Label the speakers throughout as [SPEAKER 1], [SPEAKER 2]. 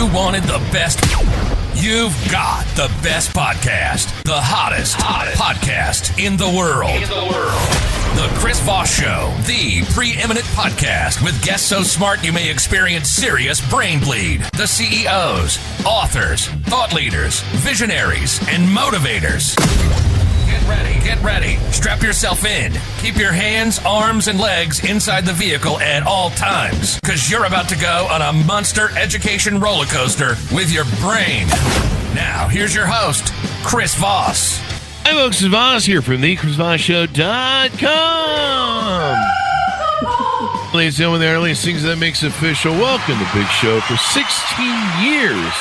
[SPEAKER 1] you wanted the best, you've got the best podcast. The hottest podcast in the world. The Chris Voss Show, the preeminent podcast with guests so smart you may experience serious brain bleed. The CEOs, authors, thought leaders, visionaries, and motivators. Get ready. Strap yourself in. Keep your hands, arms, and legs inside the vehicle at all times, because you're about to go on a monster education roller coaster with your brain. Now, here's your host, Chris Voss.
[SPEAKER 2] Hi, folks. It's Voss here from theChrisVossShow.com. Ladies and gentlemen, the earliest things that makes official. Welcome to Big Show for 16 years,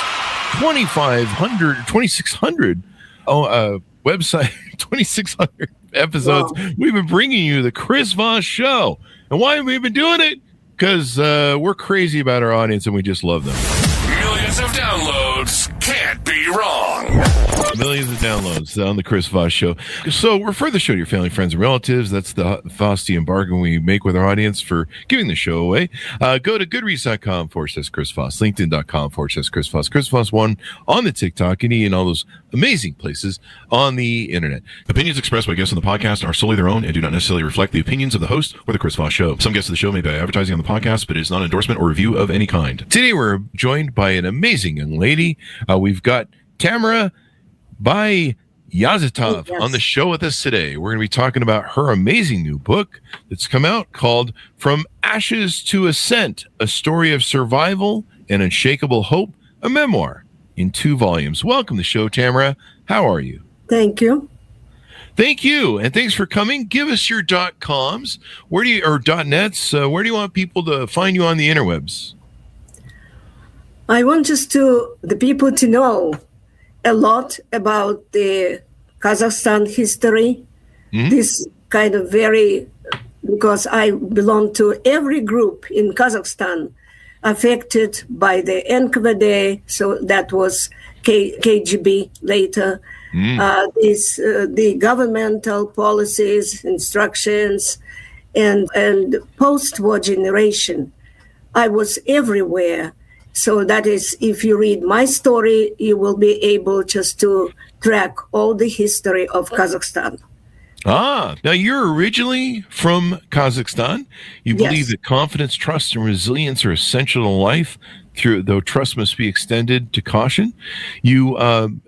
[SPEAKER 2] 2,600 website, 2,600 episodes. Wow. We've been bringing you the Chris Voss Show. And why have we been doing it? Because we're crazy about our audience and we just love them.
[SPEAKER 1] Millions of downloads can't be wrong.
[SPEAKER 2] Millions of downloads on the Chris Voss Show. So refer the show to your family, friends, and relatives. That's the Faustian bargain we make with our audience for giving the show away. Go to goodreads.com/Chris Voss, LinkedIn.com/Chris Voss, Chris Voss1 on the TikTok, and all those amazing places on the internet. Opinions expressed by guests on the podcast are solely their own and do not necessarily reflect the opinions of the host or the Chris Voss Show. Some guests of the show may be advertising on the podcast, but it is not an endorsement or review of any kind. Today we're joined by an amazing young lady. We've got Tamara by Yazitov on the show with us today. We're going to be talking about her amazing new book that's come out called From Ashes to Ascent, A Story of Survival and Unshakeable Hope, a memoir in 2 volumes. Welcome to the show, Tamara. How are you?
[SPEAKER 3] Thank you.
[SPEAKER 2] Thank you. And thanks for coming. Give us your .coms. Where do you, or .nets, where do you want people to find you on the interwebs?
[SPEAKER 3] I want the people to know a lot about the Kazakhstan history. Mm-hmm. This kind of because I belong to every group in Kazakhstan affected by the NKVD, so that was KGB later. The governmental policies, instructions, and post-war generation. I was everywhere. So that is, if you read my story, you will be able just to track all the history of Kazakhstan.
[SPEAKER 2] Now you're originally from Kazakhstan. You believe
[SPEAKER 3] Yes.
[SPEAKER 2] that confidence, trust, and resilience are essential to life, though trust must be extended to caution. You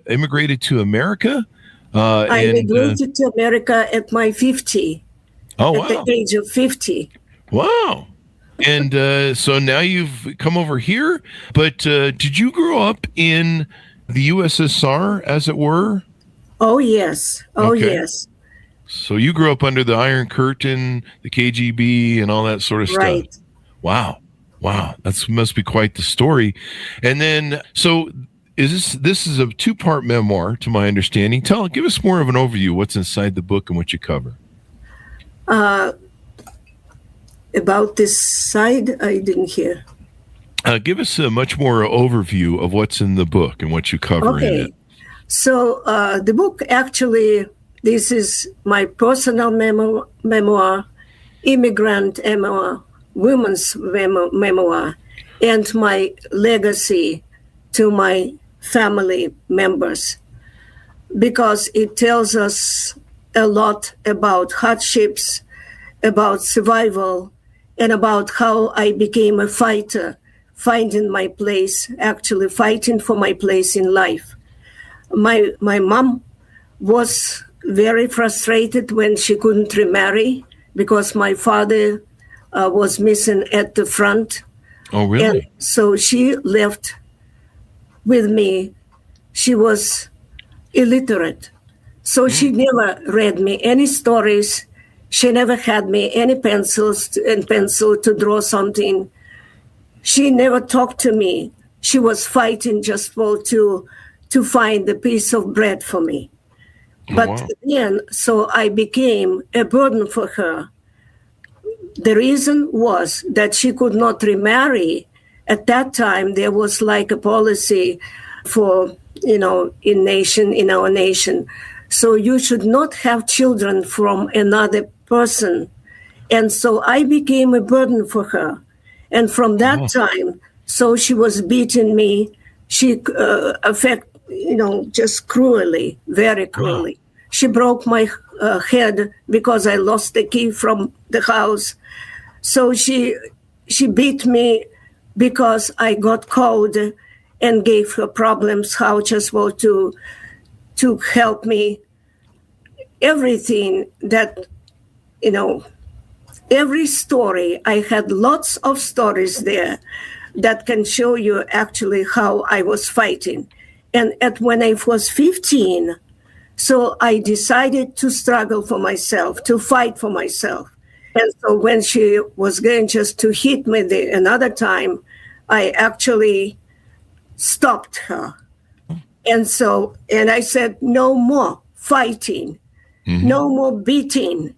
[SPEAKER 2] immigrated to America.
[SPEAKER 3] I immigrated to America at my 50.
[SPEAKER 2] Oh,
[SPEAKER 3] at the age of 50.
[SPEAKER 2] Wow. And so now you've come over here, but did you grow up in the USSR, as it were?
[SPEAKER 3] Oh, yes. Yes.
[SPEAKER 2] So you grew up under the Iron Curtain, the KGB, and all that sort of
[SPEAKER 3] Right.
[SPEAKER 2] stuff. Wow. That must be quite the story. And then, so this is a 2-part memoir, to my understanding. Give us more of an overview of what's inside the book and what you cover.
[SPEAKER 3] About this side, I didn't hear.
[SPEAKER 2] Give us a much more overview of what's in the book and what you cover in it.
[SPEAKER 3] So the book, actually, this is my personal memoir, immigrant memoir, women's memoir, and my legacy to my family members, because it tells us a lot about hardships, about survival, and about how I became a fighter, finding my place, actually fighting for my place in life. My mom was very frustrated when she couldn't remarry because my father was missing at the front.
[SPEAKER 2] Oh, really?
[SPEAKER 3] And so she left with me. She was illiterate. So she never read me any stories. She never had me any pencil to draw something. She never talked to me. She was fighting just to find a piece of bread for me. But then, so I became a burden for her. The reason was that she could not remarry. At that time, there was like a policy for, in our nation. So you should not have children from another person. And so I became a burden for her. And from that time, so she was beating me She just cruelly, very cruelly. She broke my head because I lost the key from the house. So she beat me because I got cold and gave her problems how just well to help me. Everything that, every story, I had lots of stories there that can show you actually how I was fighting. And when I was 15, so I decided to struggle for myself, to fight for myself. And so when she was going just to hit me another time, I actually stopped her. And I said, no more fighting, no more beating.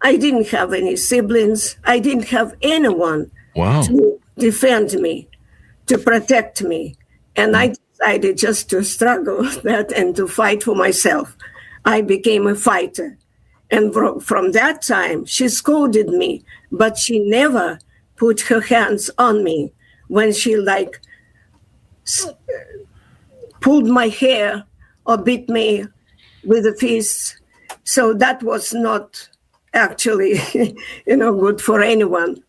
[SPEAKER 3] I didn't have any siblings. I didn't have anyone to defend me, to protect me. And I decided just to struggle that and to fight for myself. I became a fighter. And from that time, she scolded me, but she never put her hands on me when she pulled my hair or beat me with a fist. So that was not actually, good for anyone.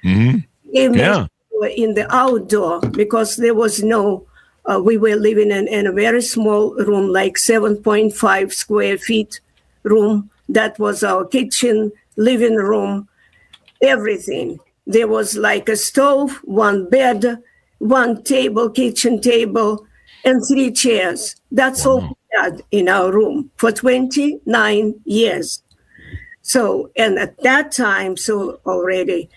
[SPEAKER 2] Mm-hmm.
[SPEAKER 3] Even in the outdoor, because there was no, we were living in a very small room, like 7.5 square feet room. That was our kitchen, living room, everything. There was like a stove, one bed, one table, kitchen table, and 3 chairs. That's all we had in our room for 29 years. So, and at that time, already,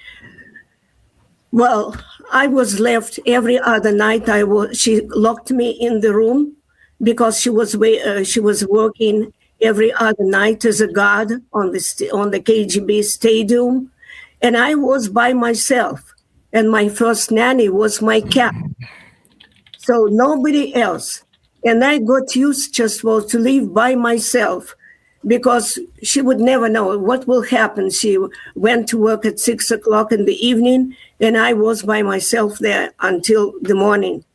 [SPEAKER 3] well, I was left every other night. She locked me in the room because she was working every other night as a guard on the KGB stadium, and I was by myself. And my first nanny was my cat, so nobody else. And I got used just to live by myself, because she would never know what will happen. She went to work at 6 o'clock in the evening, and I was by myself there until the morning.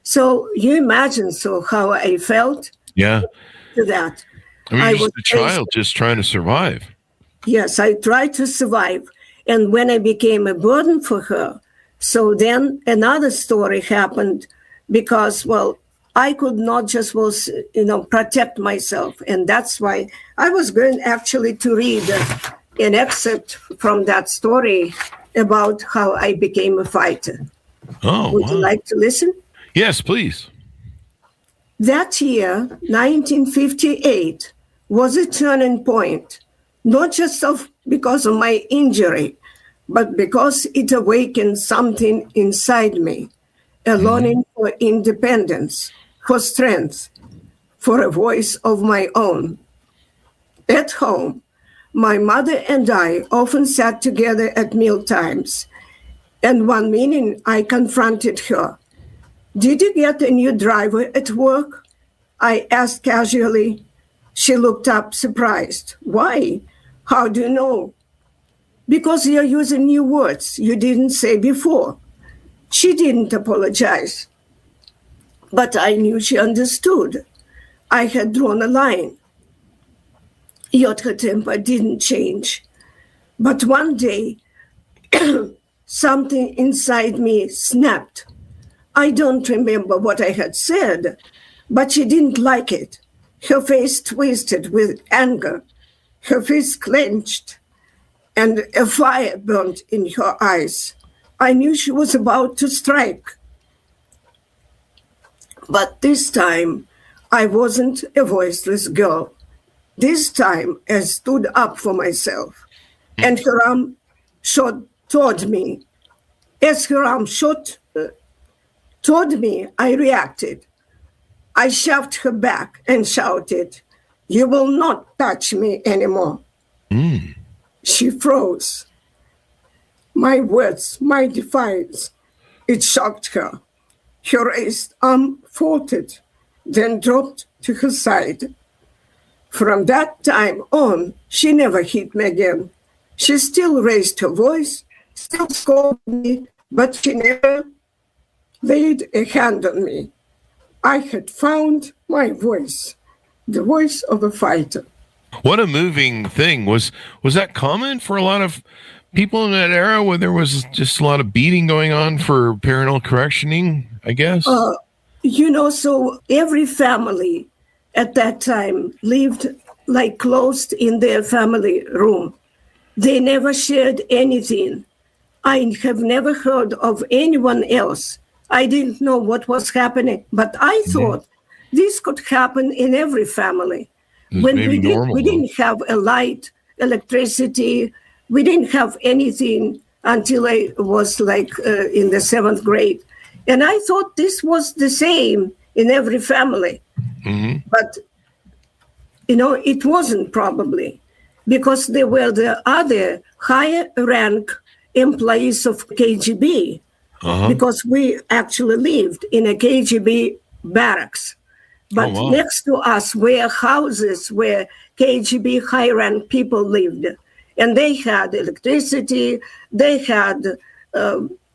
[SPEAKER 3] So you imagine how I felt to that.
[SPEAKER 2] I was a child just trying to survive.
[SPEAKER 3] Yes, I tried to survive. And when I became a burden for her, so then another story happened, because, I could not just protect myself. And that's why I was going actually to read an excerpt from that story about how I became a fighter. Would you like to listen?
[SPEAKER 2] Yes, please.
[SPEAKER 3] That year, 1958, was a turning point, not just because of my injury, but because it awakened something inside me, a longing for independence, for strength, for a voice of my own. At home, my mother and I often sat together at mealtimes, and one morning I confronted her. "Did you get a new driver at work?" I asked casually. She looked up surprised. "Why? How do you know?" "Because you're using new words you didn't say before." She didn't apologize, but I knew she understood. I had drawn a line. Yet her temper didn't change. But one day, something inside me snapped. I don't remember what I had said, but she didn't like it. Her face twisted with anger, her fist clenched, and a fire burned in her eyes. I knew she was about to strike. But this time, I wasn't a voiceless girl. This time, I stood up for myself, and her arm shot toward me. As her arm shot toward me, I reacted. I shoved her back and shouted, "You will not touch me anymore." She froze. My words, my defiance, it shocked her. Her raised arm faltered, then dropped to her side. From that time on, she never hit me again. She still raised her voice, still scolded me, but she never laid a hand on me. I had found my voice, the voice of a fighter.
[SPEAKER 2] What a moving thing. Was that common for a lot of people in that era where there was just a lot of beating going on for parental correctioning, I guess?
[SPEAKER 3] So every family at that time lived like closed in their family room. They never shared anything. I have never heard of anyone else. I didn't know what was happening, but I thought this could happen in every family. When we didn't have a light, electricity, we didn't have anything until I was like in the 7th grade. And I thought this was the same in every family. But, it wasn't probably, because there were the other higher rank employees of KGB, because we actually lived in a KGB barracks. But next to us were houses where KGB high rank people lived. And they had electricity, they had,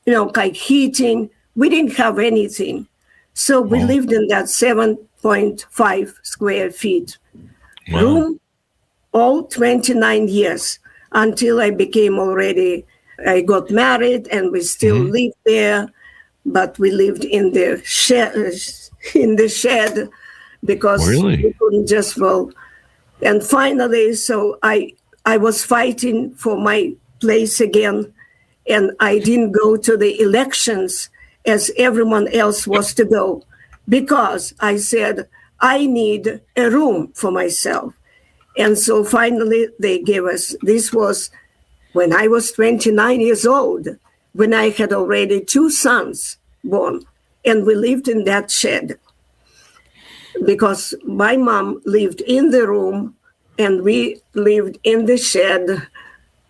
[SPEAKER 3] like heating. We didn't have anything. So we lived in that 7.5 square feet room all 29 years until I got married, and we still lived there, but we lived in the shed because we couldn't just and finally, so I was fighting for my place again, and I didn't go to the elections as everyone else was to go, because I said, I need a room for myself. And so finally they gave us, this was when I was 29 years old, when I had already 2 sons born, and we lived in that shed because my mom lived in the room and we lived in the shed,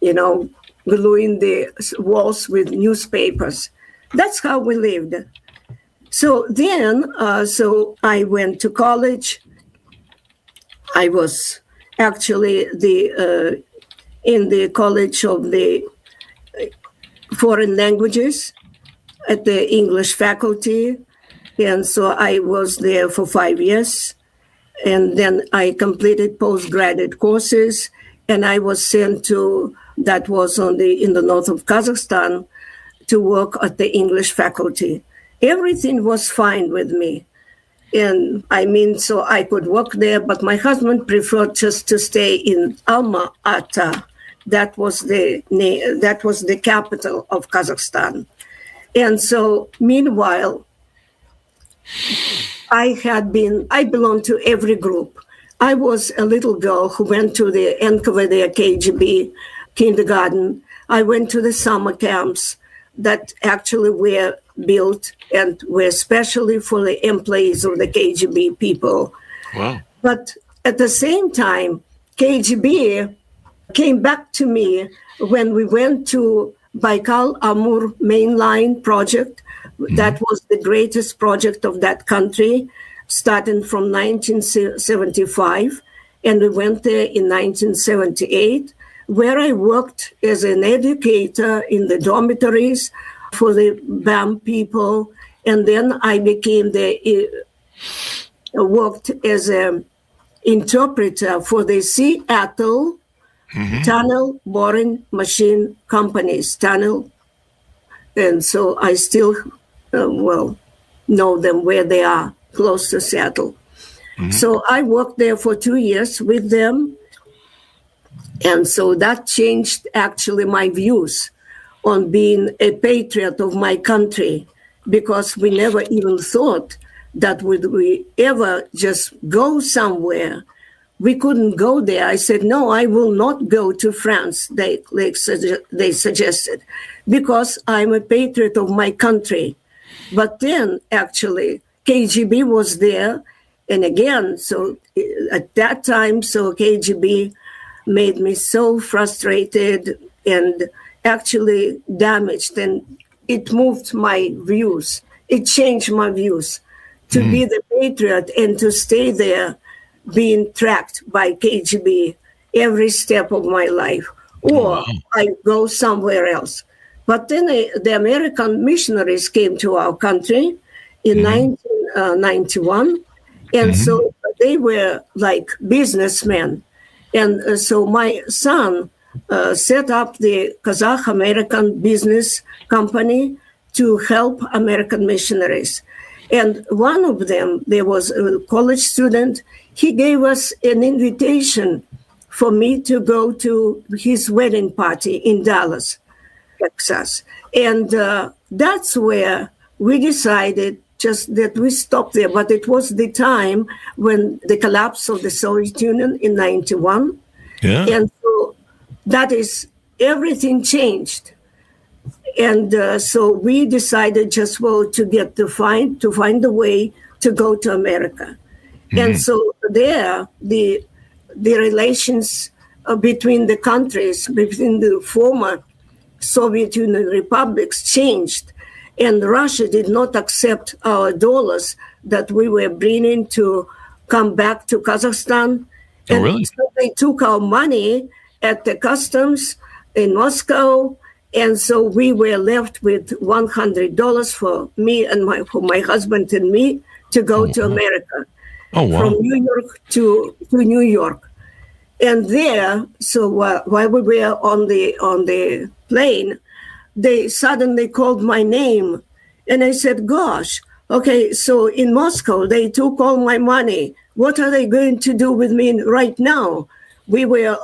[SPEAKER 3] gluing the walls with newspapers. That's how we lived. So then, I went to college. I was actually in the College of the Foreign Languages at the English faculty. And so I was there for 5 years. And then I completed postgraduate courses, and I was sent to, that was in the north of Kazakhstan, to work at the English faculty. Everything was fine with me. And so I could work there, but my husband preferred just to stay in Alma-Ata. That was the capital of Kazakhstan. And so meanwhile, I belonged to every group. I was a little girl who went to the NKVD KGB kindergarten. I went to the summer camps that actually were built and were specially for the employees of the KGB people.
[SPEAKER 2] Wow.
[SPEAKER 3] But at the same time, KGB came back to me when we went to Baikal-Amur mainline project. That was the greatest project of that country, starting from 1975. And we went there in 1978, where I worked as an educator in the dormitories for the BAM people. And then I worked as an interpreter for the Seattle tunnel boring machine companies, tunnel. And so I still, know them where they are, close to Seattle. So I worked there for 2 years with them. And so that changed actually my views on being a patriot of my country, because we never even thought that would we ever just go somewhere. We couldn't go there. I said, no, I will not go to France, they suggested, because I'm a patriot of my country. But then actually KGB was there. And again, so at that time, so KGB made me so frustrated and actually damaged, and it moved my views. It changed my views to be the patriot and to stay there being tracked by KGB every step of my life, or I go somewhere else. But then the American missionaries came to our country in 1991. And so they were like businessmen. And so my son set up the Kazakh American business company to help American missionaries. And one of them, there was a college student, he gave us an invitation for me to go to his wedding party in Dallas, Texas. And that's where we decided just that we stopped there. But it was the time when the collapse of the Soviet Union in 91.
[SPEAKER 2] Yeah.
[SPEAKER 3] And so that is, everything changed. And so we decided just, well, to find a way to go to America. And so there, the relations between the countries, between the former Soviet Union republics changed. And Russia did not accept our dollars that we were bringing to come back to Kazakhstan.
[SPEAKER 2] Oh, really?
[SPEAKER 3] So they took our money at the customs in Moscow. And so we were left with $100 for me and for my husband and me to go to America.
[SPEAKER 2] Oh, wow.
[SPEAKER 3] From New York to New York. And there, so while we were on the plane, they suddenly called my name. And I said, gosh, okay, so in Moscow, they took all my money. What are they going to do with me right now? We were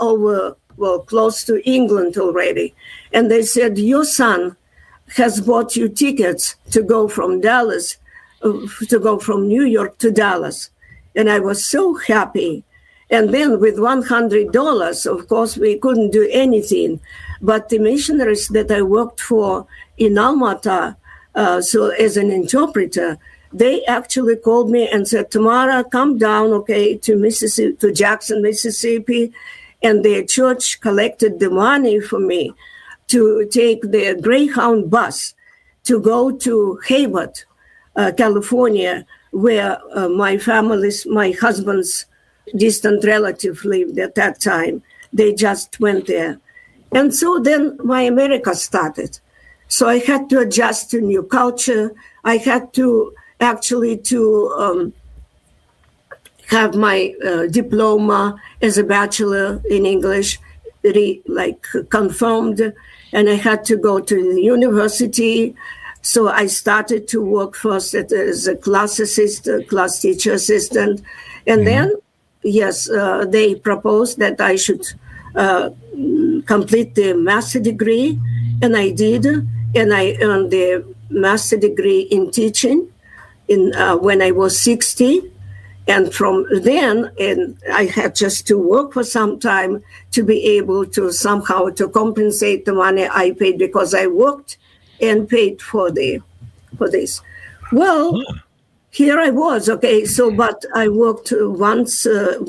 [SPEAKER 3] close to England already. And they said, your son has bought you tickets to go from New York to Dallas. And I was so happy. And then with $100, of course, we couldn't do anything. But the missionaries that I worked for in Almaty, so as an interpreter, they actually called me and said, Tamara, come down, okay, to Jackson, Mississippi. And their church collected the money for me to take the Greyhound bus to go to Hayward, California, where my husband's distant relative lived at that time. They just went there. And so then my America started. So I had to adjust to new culture. I had to actually have my diploma as a bachelor in English, confirmed. And I had to go to the university. So I started to work first as a class teacher assistant. And then, yes, they proposed that I should complete the master degree. And I did. And I earned the master degree in teaching when I was 60. And from then, and I had just to work for some time to be able to somehow to compensate the money I paid because I worked and paid for this. Well, here I was, okay. So, but I worked once by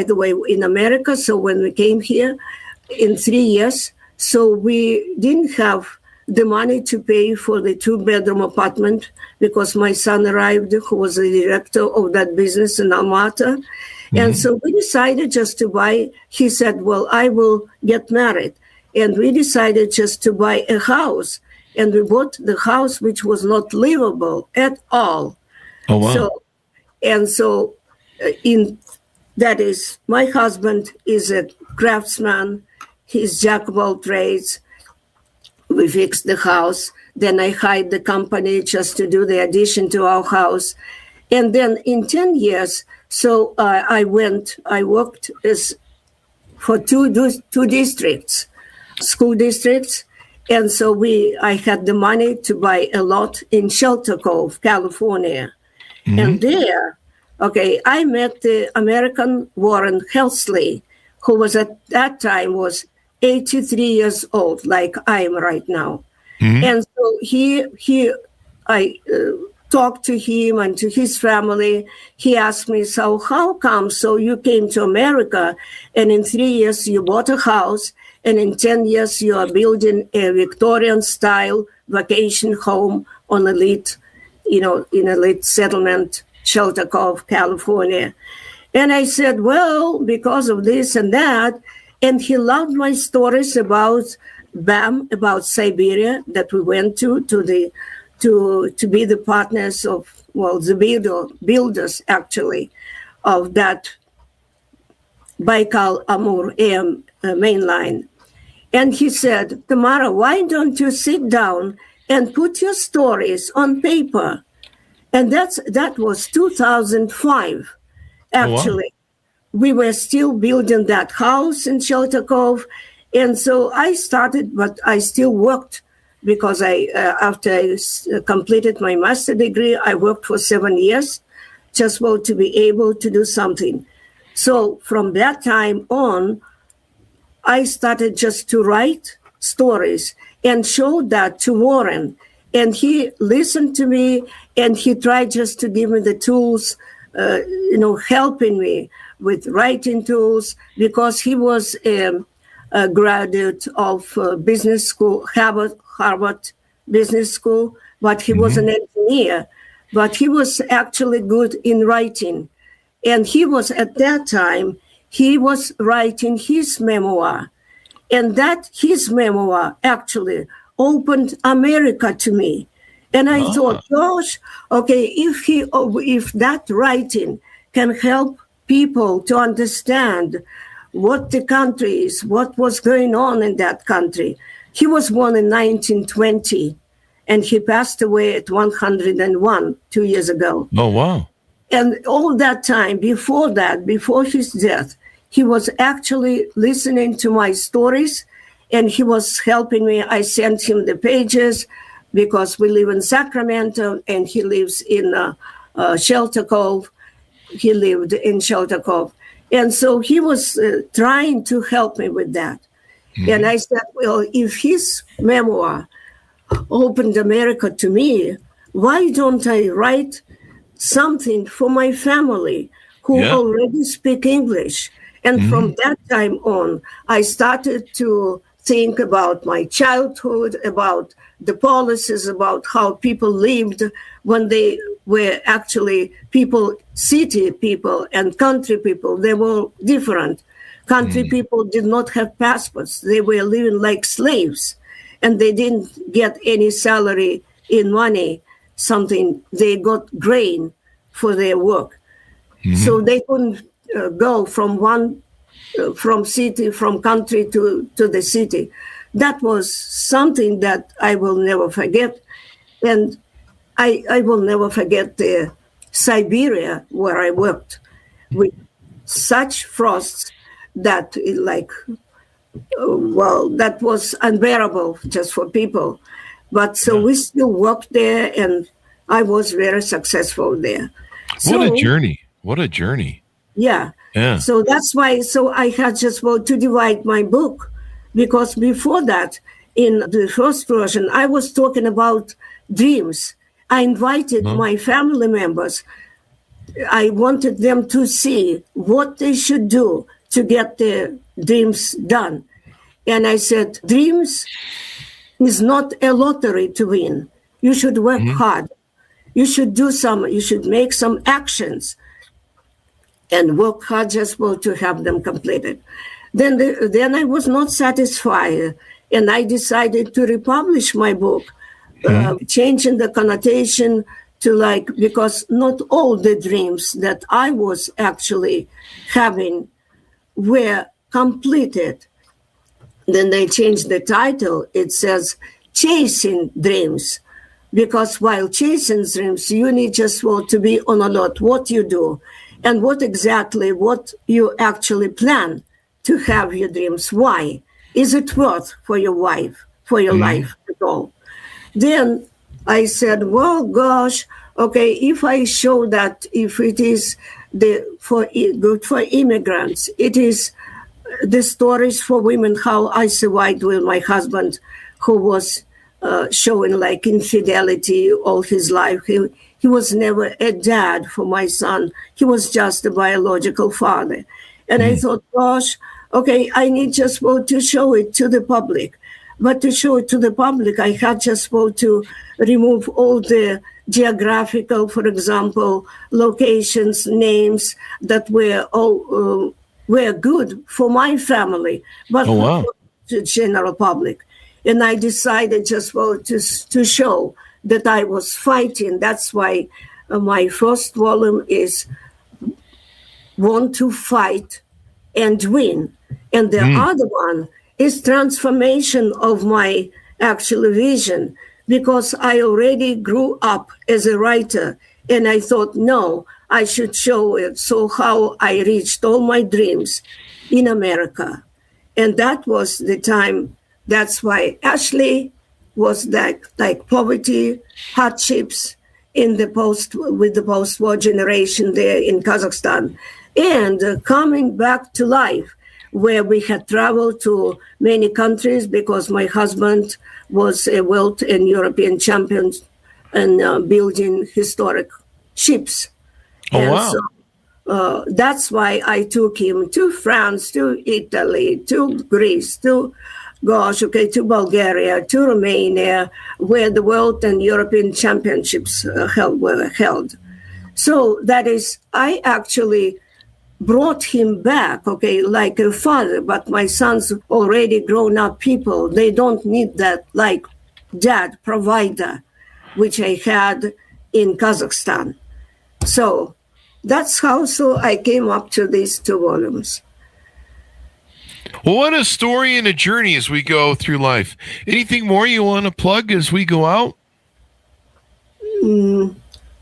[SPEAKER 3] the way, in America. So when we came here in 3 years, so we didn't have the money to pay for the 2-bedroom apartment because my son arrived, who was the director of that business in Almaty. And so we decided just to buy, he said, well, I will get married. And we decided just to buy a house. And we bought the house, which was not livable at all.
[SPEAKER 2] Oh, wow.
[SPEAKER 3] So that is, my husband is a craftsman. He's jack of all trades. We fixed the house. Then I hired the company just to do the addition to our house. And then in 10 years, so I worked for two districts, school districts. And so I had the money to buy a lot in Shelter Cove, California. And there, okay, I met the American Warren Helsley, who was at that time was 83 years old, like I am right now. And so I talked to him and to his family. He asked me, so how come? So you came to America and in 3 years you bought a house and in 10 years you are building a Victorian style vacation home on elite settlement, Shelter Cove, California. And I said, well, because of this and that. And he loved my stories about BAM about Siberia that we went to be the partners of, well, the builders actually of that Baikal-Amur main line. And he said, Tamara, why don't you sit down and put your stories on paper? And that was 2005, actually.
[SPEAKER 2] Oh, wow.
[SPEAKER 3] We were still building that house in Shelter Cove. And so I started, but I still worked because after I completed my master's degree, I worked for 7 years just to be able to do something. So from that time on, I started just to write stories and showed that to Warren. And he listened to me, and he tried just to give me the tools, helping me with writing tools, because he was a graduate of business school, Harvard Business School, but he was an engineer. But he was actually good in writing. And he was, at that time, he was writing his memoir. And that his memoir actually opened America to me. And I thought, gosh, okay, if that writing can help people to understand what the country is, what was going on in that country. He was born in 1920, and he passed away at 101 2 years ago.
[SPEAKER 2] Oh, wow.
[SPEAKER 3] And all that time, before his death, he was actually listening to my stories, and he was helping me. I sent him the pages because we live in Sacramento, and he lives in Shelter Cove. He lived in Shelter Cove. And so he was trying to help me with that. Mm-hmm. And I said, well, if his memoir opened America to me, why don't I write something for my family who already speak English? And from that time on, I started to think about my childhood, about the policies, about how people lived when they were actually people, city people and country people. They were different. Country people did not have passports. They were living like slaves, and they didn't get any salary in money, something. They got grain for their work. So they couldn't go from country to the city. That was something that I will never forget. And I will never forget the Siberia where I worked with such frosts that that was unbearable just for people. But so we still worked there, and I was very successful there.
[SPEAKER 2] What a journey. What a journey.
[SPEAKER 3] Yeah. So that's why, I had just to divide my book, because before that, in the first version, I was talking about dreams. I invited my family members. I wanted them to see what they should do to get their dreams done. And I said, dreams is not a lottery to win. You should work hard. You should make some actions and work hard just to have them completed. Then I was not satisfied, and I decided to republish my book, changing the connotation to because not all the dreams that I was actually having were completed. Then they changed the title. It says Chasing Dreams, because while chasing dreams, you need just to be on alert what you do and what you actually plan to have your dreams. Why? Is it worth for your life at all? Then I said, well, gosh, okay, if I show that if it is good for immigrants, it is the stories for women, how I survived with my husband, who was showing infidelity all his life. He was never a dad for my son. He was just a biological father. And I thought, gosh, okay, I need just to show it to the public. But to show it to the public, I had just to remove all the geographical, for example, locations, names that were all were good for my family, but not for the general public. And I decided just to show that I was fighting. That's why my first volume is Want to Fight and Win. And the other one is transformation of my actual vision, because I already grew up as a writer, and I thought, no, I should show it. So how I reached all my dreams in America. And that was the time. That's why Ashley was like poverty, hardships with the post-war generation there in Kazakhstan, and coming back to life, where we had traveled to many countries because my husband was a world and European champion in building historic ships.
[SPEAKER 2] Oh,
[SPEAKER 3] and
[SPEAKER 2] wow.
[SPEAKER 3] So, that's why I took him to France, to Italy, to Greece, to Bulgaria, to Romania, where the world and European championships were held. So that is, I actually brought him back, like a father, but my sons already grown up people. They don't need that like dad provider, which I had in Kazakhstan. So that's how I came up to these 2 volumes.
[SPEAKER 2] Well, what a story and a journey as we go through life. Anything more you want to plug as we go out?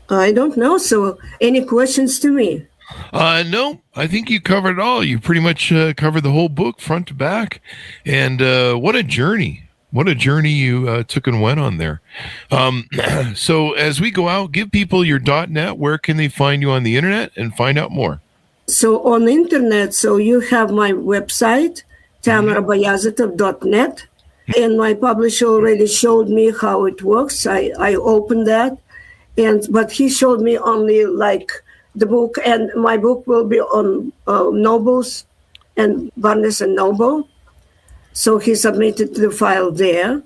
[SPEAKER 3] I don't know. So any questions to me?
[SPEAKER 2] No, I think you covered it all. You pretty much covered the whole book front to back. And what a journey. What a journey you took and went on there. So as we go out, give people your .net. Where can they find you on the internet and find out more? So
[SPEAKER 3] on the internet, so you have my website, tamarabayazitov.net. And my publisher already showed me how it works. I opened that. But he showed me only like the book, and my book will be on Nobles and Barnes and Noble. So he submitted the file there.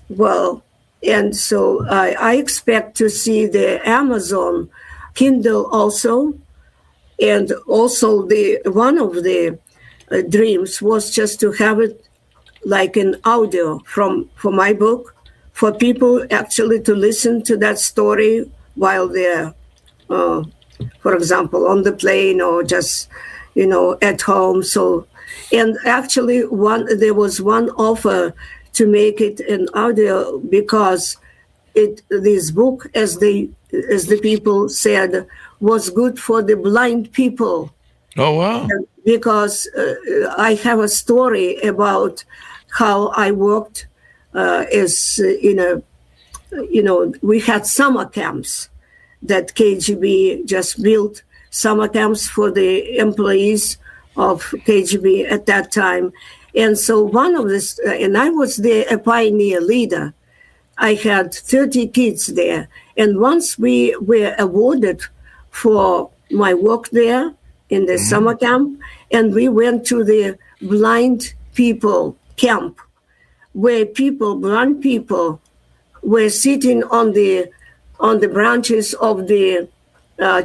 [SPEAKER 3] Well, and so I expect to see the Amazon Kindle also. And also one of the dreams was just to have it like an audio for my book, for people actually to listen to that story while they're, for example, on the plane or just, at home. So, and actually there was one offer to make it an audio because this book, as the people said, was good for the blind people.
[SPEAKER 2] Oh, wow.
[SPEAKER 3] Because I have a story about how I worked as we had summer camps that KGB just built, summer camps for the employees of KGB at that time. And so one of this, and I was there a pioneer leader. I had 30 kids there. And once we were awarded for my work there in the summer camp, and we went to the blind people camp, where blind people were sitting on the branches of the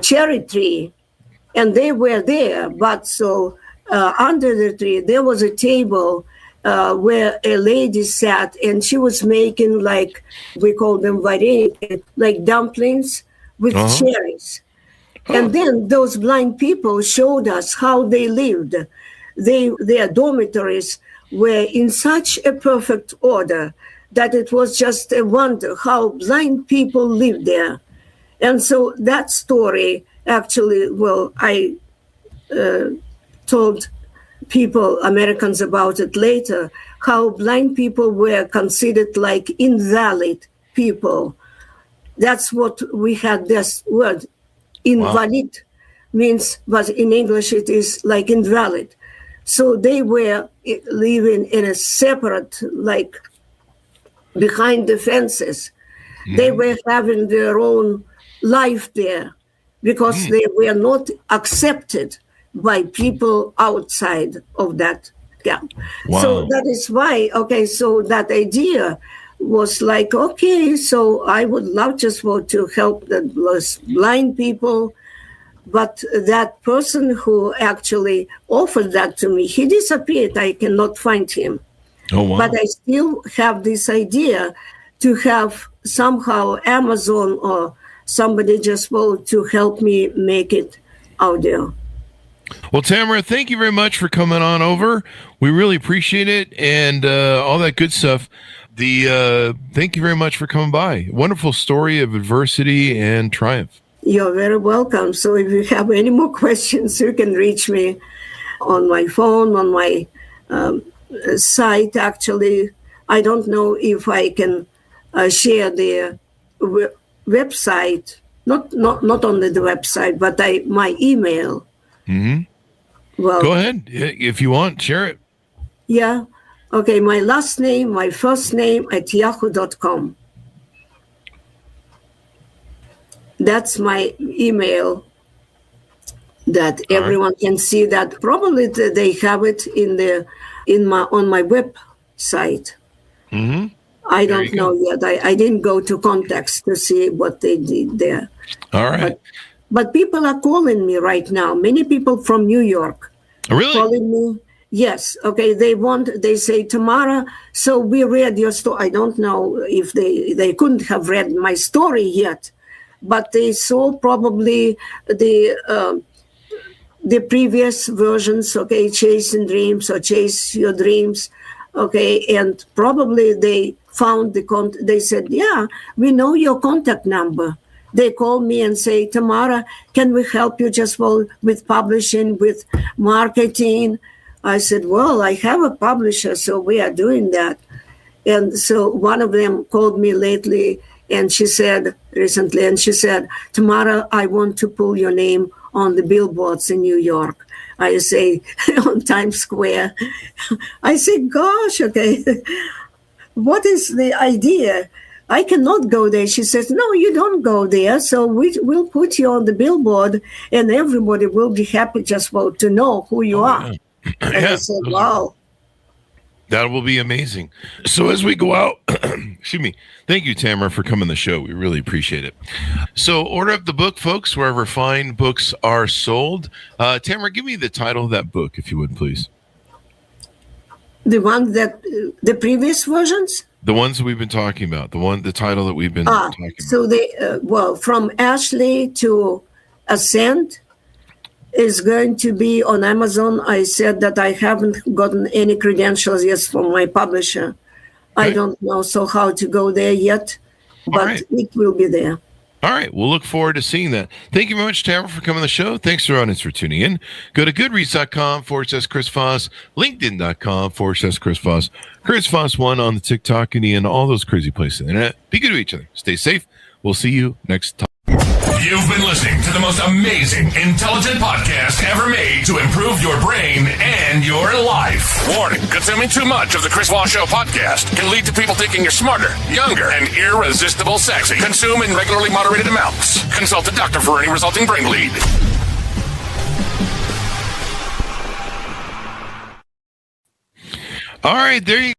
[SPEAKER 3] cherry tree, and they were there. But so under the tree, there was a table where a lady sat, and she was making, like, we call them vareni, like dumplings with cherries. And then those blind people showed us how they lived. Their dormitories were in such a perfect order that it was just a wonder how blind people lived there. And so that story actually, I told people, Americans, about it later, how blind people were considered like invalid people. That's what we had this word. Invalid means, but in English it is like invalid. So they were living in a separate, like behind the fences. They were having their own life there because they were not accepted by people outside of that camp.
[SPEAKER 2] Wow.
[SPEAKER 3] So that is why, so that idea was like, so I would love just to help the blind people. But that person who actually offered that to me, he disappeared. I cannot find him.
[SPEAKER 2] Oh, wow.
[SPEAKER 3] But I still have this idea to have somehow Amazon or somebody just will to help me make it out there.
[SPEAKER 2] Well, Tamara, thank you very much for coming on over. We really appreciate it and all that good stuff. Thank you very much for coming by. Wonderful story of adversity and triumph.
[SPEAKER 3] You're very welcome. So if you have any more questions, you can reach me on my phone, on my site. Actually, I don't know if I can share the website. Not only the website, but my email.
[SPEAKER 2] Mm-hmm.
[SPEAKER 3] Well,
[SPEAKER 2] go ahead if you want. Share it.
[SPEAKER 3] Yeah. Okay. My last name, my first name at yahoo.com. That's my email. That everyone can see. That probably they have it on my website.
[SPEAKER 2] Mm-hmm.
[SPEAKER 3] I don't know yet. I didn't go to contacts to see what they did there.
[SPEAKER 2] All right.
[SPEAKER 3] But people are calling me right now. Many people from New York.
[SPEAKER 2] Really?
[SPEAKER 3] Calling me. Yes. Okay. They say, Tamara, so we read your story. I don't know if they couldn't have read my story yet, but they saw probably the previous versions, okay, Chasing Dreams or Chase Your Dreams, okay, and probably they found they said, yeah, we know your contact number. They call me and say, Tamara, can we help you just with publishing, with marketing? I said, well, I have a publisher, so we are doing that. And so one of them called me recently, and she said, Tamara, I want to pull your name on the billboards in New York. I say, on Times Square. I say, gosh, okay, what is the idea? I cannot go there. She says, no, you don't go there. So we'll put you on the billboard, and everybody will be happy just to know who you are.
[SPEAKER 2] Yeah.
[SPEAKER 3] And I said, wow.
[SPEAKER 2] That will be amazing. So as we go out, excuse me, thank you, Tamara, for coming on the show. We really appreciate it. So order up the book, folks, wherever fine books are sold. Tamara, give me the title of that book, if you would, please.
[SPEAKER 3] The one the previous versions?
[SPEAKER 2] The ones that we've been talking about, the title that we've been talking about.
[SPEAKER 3] So from Ashley to Ascent is going to be on Amazon. I said that I haven't gotten any credentials yet from my publisher. Okay. I don't know how to go there yet, but it will be there.
[SPEAKER 2] All right. We'll look forward to seeing that. Thank you very much, Tamara, for coming on the show. Thanks to our audience for tuning in. Go to goodreads.com/Chris Voss, LinkedIn.com/Chris Voss, Chris Voss 1 on the TikTok and all those crazy places on the internet. Be good to each other. Stay safe. We'll see you next time.
[SPEAKER 1] You've been listening to the most amazing, intelligent podcast ever made to improve your brain and your life. Warning, consuming too much of the Chris Voss Show podcast can lead to people thinking you're smarter, younger, and irresistible sexy. Consume in regularly moderated amounts. Consult a doctor for any resulting brain bleed.
[SPEAKER 2] All right, there you go.